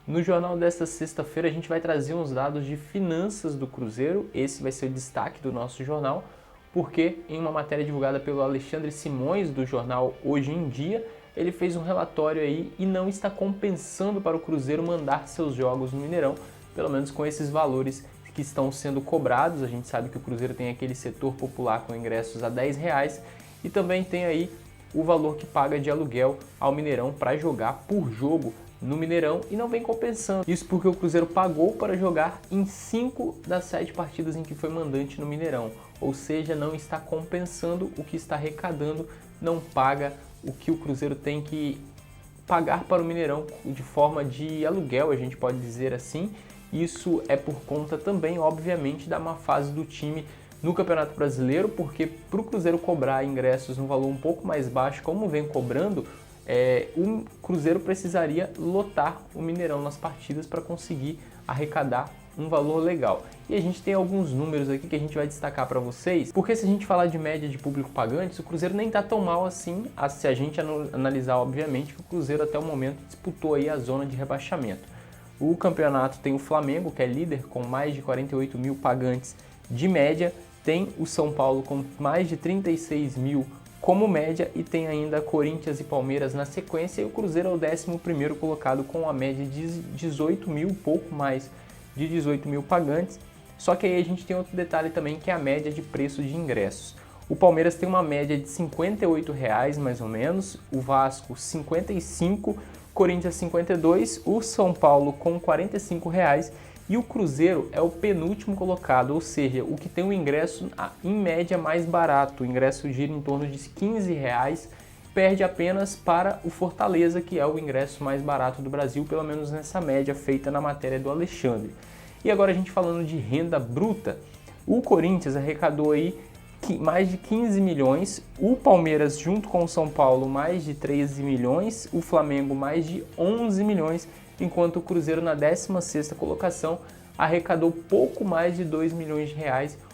No jornal desta sexta-feira a gente vai trazer uns dados de finanças do Cruzeiro, esse vai ser o destaque do nosso jornal, porque em uma matéria divulgada pelo Alexandre Simões do jornal Hoje em Dia, ele fez um relatório aí e não está compensando para o Cruzeiro mandar seus jogos no Mineirão, pelo menos com esses valores que estão sendo cobrados. A gente sabe que o Cruzeiro tem aquele setor popular com ingressos a R$10 e também tem aí o valor que paga de aluguel ao Mineirão para jogar por jogo no Mineirão e não vem compensando. Isso porque o Cruzeiro pagou para jogar em 5 das 7 partidas em que foi mandante no Mineirão, ou seja, não está compensando o que está arrecadando, não paga o que o Cruzeiro tem que pagar para o Mineirão de forma de aluguel, a gente pode dizer assim. Isso é por conta também, obviamente, da má fase do time no Campeonato Brasileiro, porque para o Cruzeiro cobrar ingressos num valor um pouco mais baixo, como vem cobrando, o Cruzeiro precisaria lotar o Mineirão nas partidas para conseguir arrecadar um valor legal. E a gente tem alguns números aqui que a gente vai destacar para vocês, porque se a gente falar de média de público pagantes, o Cruzeiro nem está tão mal assim, se a gente analisar, obviamente, que o Cruzeiro até o momento disputou aí a zona de rebaixamento. O campeonato tem o Flamengo, que é líder, com mais de 48 mil pagantes de média, tem o São Paulo com mais de 36 mil como média e tem ainda Corinthians e Palmeiras na sequência, e o Cruzeiro é o 11º colocado com a média de 18 mil, pouco mais de 18 mil pagantes. Só que aí a gente tem outro detalhe também, que é a média de preço de ingressos. O Palmeiras tem uma média de R$ 58,00 mais ou menos, o Vasco 55, Corinthians 52, o São Paulo com R$ 45,00 e o Cruzeiro é o penúltimo colocado, ou seja, o que tem o ingresso em média mais barato. O ingresso gira em torno de R$ 15,00, perde apenas para o Fortaleza, que é o ingresso mais barato do Brasil, pelo menos nessa média feita na matéria do Alexandre. E agora a gente falando de renda bruta, o Corinthians arrecadou aí mais de 15 milhões, o Palmeiras junto com o São Paulo mais de 13 milhões, o Flamengo mais de 11 milhões, enquanto o Cruzeiro na 16ª colocação arrecadou pouco mais de R$ 2 milhões,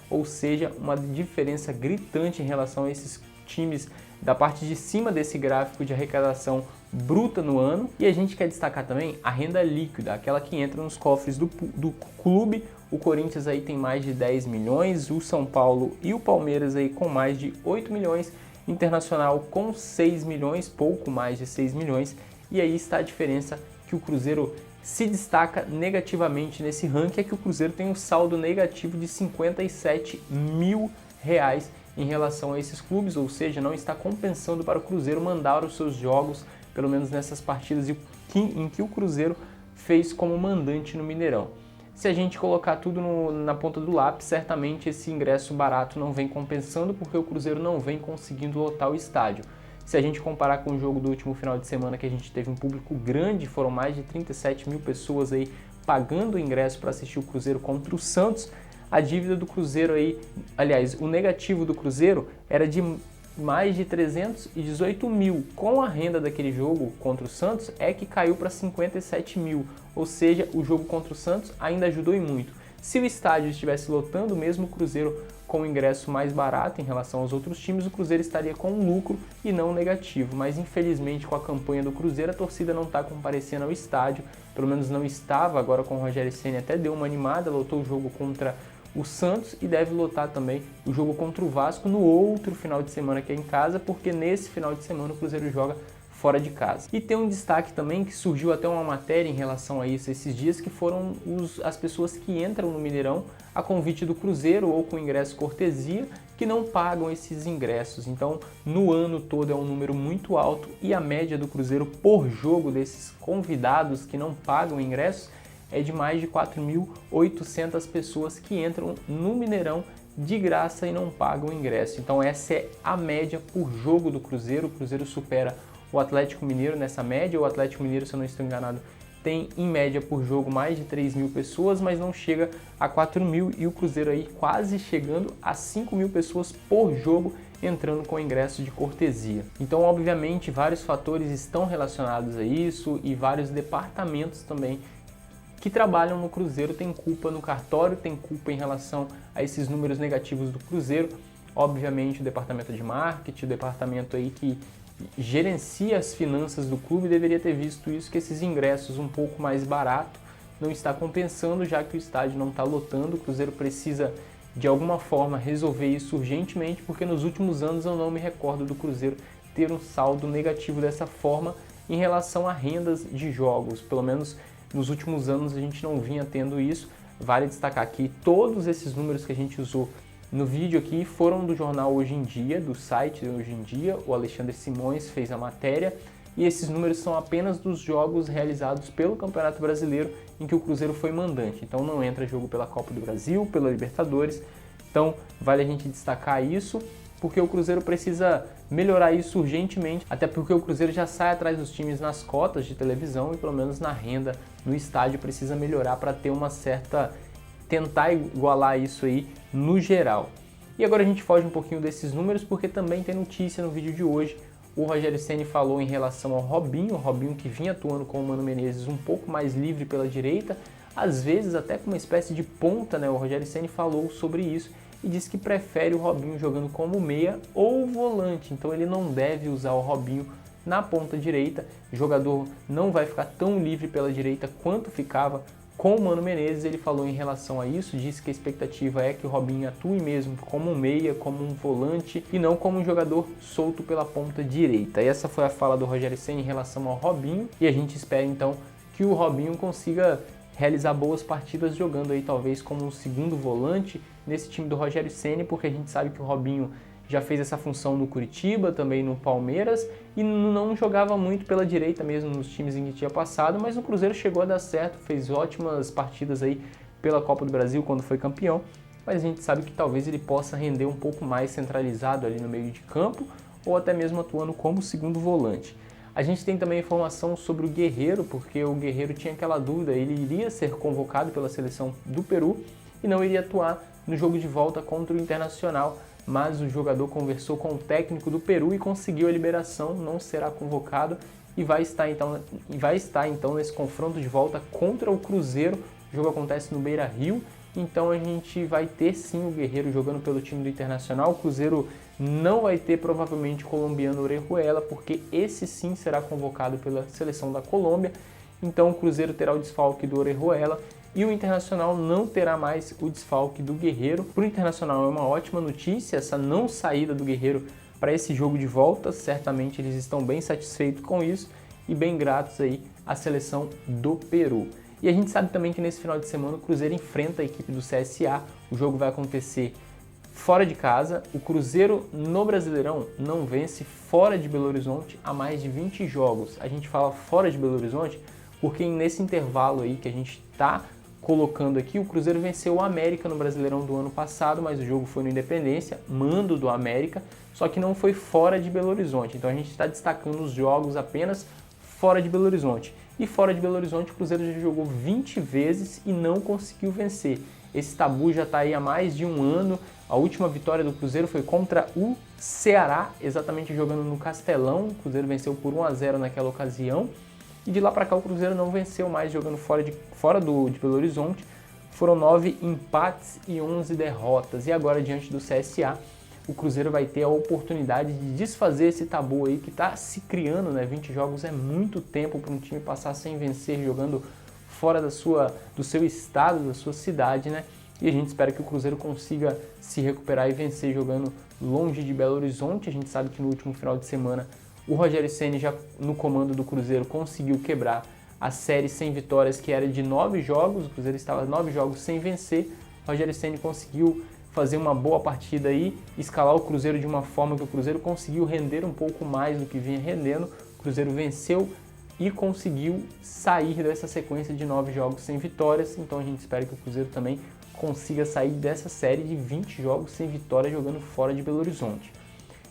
ou seja, uma diferença gritante em relação a esses times da parte de cima desse gráfico de arrecadação bruta no ano. E a gente quer destacar também a renda líquida, aquela que entra nos cofres do clube. O Corinthians aí tem mais de 10 milhões, o São Paulo e o Palmeiras aí com mais de 8 milhões, Internacional com 6 milhões, pouco mais de 6 milhões, e aí está a diferença que o Cruzeiro se destaca negativamente nesse ranking, é que o Cruzeiro tem um saldo negativo de R$ 57 mil em relação a esses clubes, ou seja, não está compensando para o Cruzeiro mandar os seus jogos, pelo menos nessas partidas em que o Cruzeiro fez como mandante no Mineirão. Se a gente colocar tudo na ponta do lápis, certamente esse ingresso barato não vem compensando, porque o Cruzeiro não vem conseguindo lotar o estádio. Se a gente comparar com o jogo do último final de semana, que a gente teve um público grande, foram mais de 37 mil pessoas aí pagando o ingresso para assistir o Cruzeiro contra o Santos, a dívida do Cruzeiro aí, aliás, o negativo do Cruzeiro era de mais de 318 mil. Com a renda daquele jogo contra o Santos é que caiu para 57 mil, ou seja, o jogo contra o Santos ainda ajudou e muito. Se o estádio estivesse lotando, mesmo o Cruzeiro com o ingresso mais barato em relação aos outros times, o Cruzeiro estaria com um lucro e não negativo. Mas infelizmente com a campanha do Cruzeiro a torcida não está comparecendo ao estádio, pelo menos não estava. Agora com o Rogério Ceni até deu uma animada, lotou o jogo contra o Santos e deve lotar também o jogo contra o Vasco no outro final de semana que é em casa, porque nesse final de semana o Cruzeiro joga fora de casa. E tem um destaque também que surgiu até uma matéria em relação a isso esses dias, que foram as pessoas que entram no Mineirão a convite do Cruzeiro ou com ingresso cortesia, que não pagam esses ingressos. Então, no ano todo é um número muito alto e a média do Cruzeiro por jogo desses convidados que não pagam ingressos é de mais de 4.800 pessoas que entram no Mineirão de graça e não pagam ingresso. Então essa é a média por jogo do Cruzeiro. O Cruzeiro supera o Atlético Mineiro nessa média. O Atlético Mineiro, se eu não estou enganado, tem em média por jogo mais de 3 mil pessoas, mas não chega a 4 mil, e o Cruzeiro aí quase chegando a 5 mil pessoas por jogo entrando com ingresso de cortesia. Então, obviamente, vários fatores estão relacionados a isso e vários departamentos também que trabalham no Cruzeiro têm culpa no cartório, têm culpa em relação a esses números negativos do Cruzeiro. Obviamente, o departamento de marketing, o departamento aí que gerencia as finanças do clube deveria ter visto isso, que esses ingressos um pouco mais barato não está compensando, já que o estádio não está lotando. O Cruzeiro precisa de alguma forma resolver isso urgentemente, porque nos últimos anos eu não me recordo do Cruzeiro ter um saldo negativo dessa forma em relação a rendas de jogos. Pelo menos nos últimos anos a gente não vinha tendo isso. Vale destacar que todos esses números que a gente usou no vídeo aqui foram do jornal Hoje em Dia, do site Hoje em Dia. O Alexandre Simões fez a matéria e esses números são apenas dos jogos realizados pelo Campeonato Brasileiro em que o Cruzeiro foi mandante. Então não entra jogo pela Copa do Brasil, pela Libertadores. Então vale a gente destacar isso, porque o Cruzeiro precisa melhorar isso urgentemente, até porque o Cruzeiro já sai atrás dos times nas cotas de televisão e pelo menos na renda no estádio precisa melhorar para ter uma certa... tentar igualar isso aí no geral. E agora a gente foge um pouquinho desses números porque também tem notícia no vídeo de hoje. O Rogério Ceni falou em relação ao Robinho, o Robinho que vinha atuando com o Mano Menezes um pouco mais livre pela direita, às vezes até com uma espécie de ponta, né? O Rogério Ceni falou sobre isso e disse que prefere o Robinho jogando como meia ou volante, então ele não deve usar o Robinho na ponta direita. O jogador não vai ficar tão livre pela direita quanto ficava com o Mano Menezes. Ele falou em relação a isso, disse que a expectativa é que o Robinho atue mesmo como um meia, como um volante e não como um jogador solto pela ponta direita. E essa foi a fala do Rogério Ceni em relação ao Robinho e a gente espera então que o Robinho consiga realizar boas partidas jogando aí talvez como um segundo volante nesse time do Rogério Ceni, porque a gente sabe que o Robinho já fez essa função no Curitiba, também no Palmeiras, e não jogava muito pela direita mesmo nos times em que tinha passado, mas no Cruzeiro chegou a dar certo, fez ótimas partidas aí pela Copa do Brasil quando foi campeão, mas a gente sabe que talvez ele possa render um pouco mais centralizado ali no meio de campo, ou até mesmo atuando como segundo volante. A gente tem também informação sobre o Guerreiro, porque o Guerreiro tinha aquela dúvida, ele iria ser convocado pela seleção do Peru e não iria atuar no jogo de volta contra o Internacional, mas o jogador conversou com o técnico do Peru e conseguiu a liberação, não será convocado e vai estar então nesse confronto de volta contra o Cruzeiro. O jogo acontece no Beira-Rio, então a gente vai ter sim o Guerreiro jogando pelo time do Internacional. O Cruzeiro não vai ter provavelmente o colombiano Orejuela, porque esse sim será convocado pela seleção da Colômbia, então o Cruzeiro terá o desfalque do Orejuela e o Internacional não terá mais o desfalque do Guerreiro. Para o Internacional é uma ótima notícia essa não saída do Guerreiro para esse jogo de volta, certamente eles estão bem satisfeitos com isso e bem gratos aí à seleção do Peru. E a gente sabe também que nesse final de semana o Cruzeiro enfrenta a equipe do CSA, o jogo vai acontecer fora de casa. O Cruzeiro no Brasileirão não vence fora de Belo Horizonte há mais de 20 jogos. A gente fala fora de Belo Horizonte porque nesse intervalo aí que a gente está colocando aqui, o Cruzeiro venceu o América no Brasileirão do ano passado, mas o jogo foi no Independência, mando do América, só que não foi fora de Belo Horizonte. Então a gente está destacando os jogos apenas fora de Belo Horizonte. E fora de Belo Horizonte o Cruzeiro já jogou 20 vezes e não conseguiu vencer. Esse tabu já está aí há mais de um ano. A última vitória do Cruzeiro foi contra o Ceará, exatamente jogando no Castelão. O Cruzeiro venceu por 1-0 naquela ocasião. E de lá para cá o Cruzeiro não venceu mais jogando fora de Belo Horizonte. Foram 9 empates e 11 derrotas. E agora, diante do CSA, o Cruzeiro vai ter a oportunidade de desfazer esse tabu aí que está se criando, né? 20 jogos é muito tempo para um time passar sem vencer, jogando fora do seu estado, da sua cidade, né? E a gente espera que o Cruzeiro consiga se recuperar e vencer jogando longe de Belo Horizonte. A gente sabe que no último final de semana o Rogério Ceni, já no comando do Cruzeiro, conseguiu quebrar a série sem vitórias, que era de 9 jogos. O Cruzeiro estava 9 jogos sem vencer. O Rogério Ceni conseguiu fazer uma boa partida aí, escalar o Cruzeiro de uma forma que o Cruzeiro conseguiu render um pouco mais do que vinha rendendo. O Cruzeiro venceu e conseguiu sair dessa sequência de 9 jogos sem vitórias. Então a gente espera que o Cruzeiro também consiga sair dessa série de 20 jogos sem vitória jogando fora de Belo Horizonte.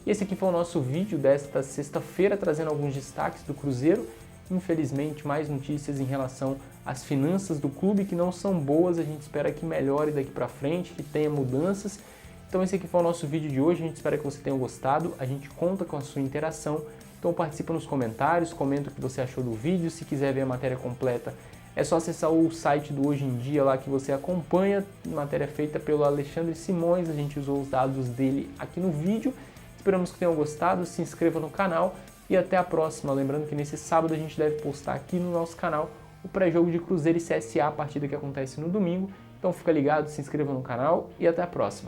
E esse aqui foi o nosso vídeo desta sexta-feira, trazendo alguns destaques do Cruzeiro. Infelizmente, mais notícias em relação às finanças do clube que não são boas. A gente espera que melhore daqui para frente, que tenha mudanças. Então esse aqui foi o nosso vídeo de hoje. A gente espera que você tenha gostado. A gente conta com a sua interação. Então participa nos comentários, comenta o que você achou do vídeo. Se quiser ver a matéria completa, é só acessar o site do Hoje em Dia lá que você acompanha. Matéria feita pelo Alexandre Simões. A gente usou os dados dele aqui no vídeo. Esperamos que tenham gostado, se inscreva no canal e até a próxima. Lembrando que nesse sábado a gente deve postar aqui no nosso canal o pré-jogo de Cruzeiro e CSA, a partida que acontece no domingo. Então fica ligado, se inscreva no canal e até a próxima.